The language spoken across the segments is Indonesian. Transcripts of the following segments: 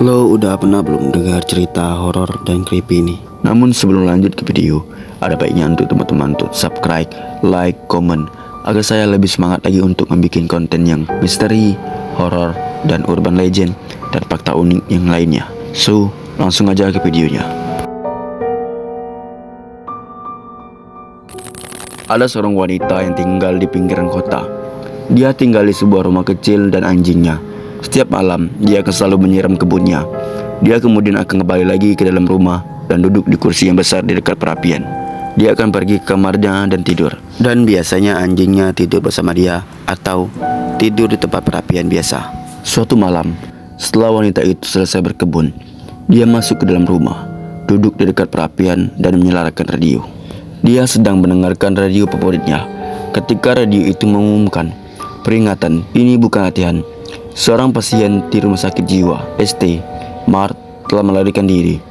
Lo udah pernah belum dengar cerita horor dan creepy ini? Namun sebelum lanjut ke video, ada baiknya untuk teman-teman untuk subscribe, like, komen, agar saya lebih semangat lagi untuk membuat konten yang misteri, horor, dan urban legend, dan fakta unik yang lainnya. So, langsung aja ke videonya. Ada seorang wanita yang tinggal di pinggiran kota. Dia tinggal di sebuah rumah kecil dan anjingnya. Setiap malam, dia akan selalu menyiram kebunnya. Dia kemudian akan kembali lagi ke dalam rumah dan duduk di kursi yang besar di dekat perapian. Dia akan pergi ke kamarnya dan tidur. Dan biasanya anjingnya tidur bersama dia atau tidur di tempat perapian biasa. Suatu malam, setelah wanita itu selesai berkebun, dia masuk ke dalam rumah, duduk di dekat perapian dan menyalakan radio. Dia sedang mendengarkan radio favoritnya ketika radio itu mengumumkan, "Peringatan, ini bukan latihan. Seorang pasien di rumah sakit jiwa ST Mart telah melarikan diri.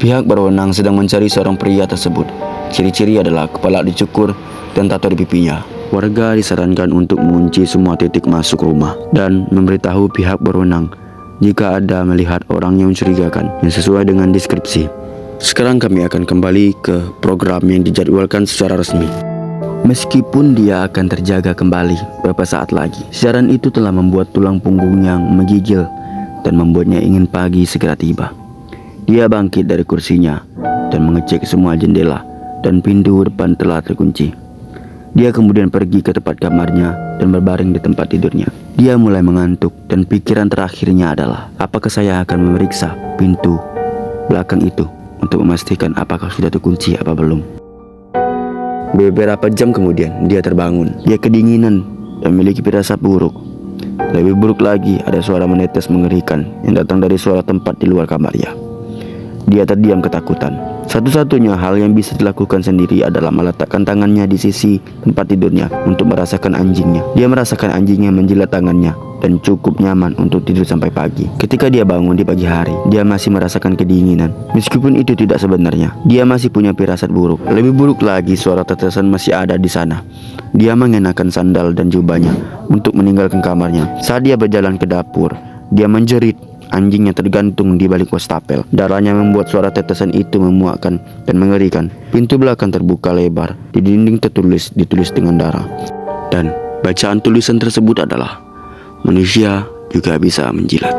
Pihak berwenang sedang mencari seorang pria tersebut. Ciri-ciri adalah kepala dicukur dan tato di pipinya." Warga disarankan untuk mengunci semua titik masuk rumah dan memberitahu pihak berwenang jika ada melihat orang yang mencurigakan yang sesuai dengan deskripsi. Sekarang kami akan kembali ke program yang dijadwalkan secara resmi. Meskipun dia akan terjaga kembali beberapa saat lagi, siaran itu telah membuat tulang punggungnya menggigil dan membuatnya ingin pagi segera tiba. Dia bangkit dari kursinya dan mengecek semua jendela dan pintu depan telah terkunci. Dia kemudian pergi ke tempat kamarnya dan berbaring di tempat tidurnya. Dia mulai mengantuk dan pikiran terakhirnya adalah, apakah saya akan memeriksa pintu belakang itu untuk memastikan apakah sudah terkunci apa belum. Beberapa jam kemudian dia terbangun. Dia kedinginan dan memiliki firasat buruk. Lebih buruk lagi, ada suara menetes mengerikan yang datang dari suara tempat di luar kamarnya. Dia terdiam ketakutan. Satu-satunya hal yang bisa dilakukan sendiri adalah meletakkan tangannya di sisi tempat tidurnya untuk merasakan anjingnya. Dia merasakan anjingnya menjilat tangannya dan cukup nyaman untuk tidur sampai pagi. Ketika dia bangun di pagi hari, dia masih merasakan kedinginan. Meskipun itu tidak sebenarnya, dia masih punya firasat buruk. Lebih buruk lagi, suara tetesan masih ada di sana. Dia mengenakan sandal dan jubahnya untuk meninggalkan kamarnya. Saat dia berjalan ke dapur, dia menjerit. Anjingnya tergantung di balik wastafel. Darahnya membuat suara tetesan itu memuakkan dan mengerikan. Pintu belakang terbuka lebar. Di dinding ditulis dengan darah. Dan bacaan tulisan tersebut adalah, "Manusia juga bisa menjilat."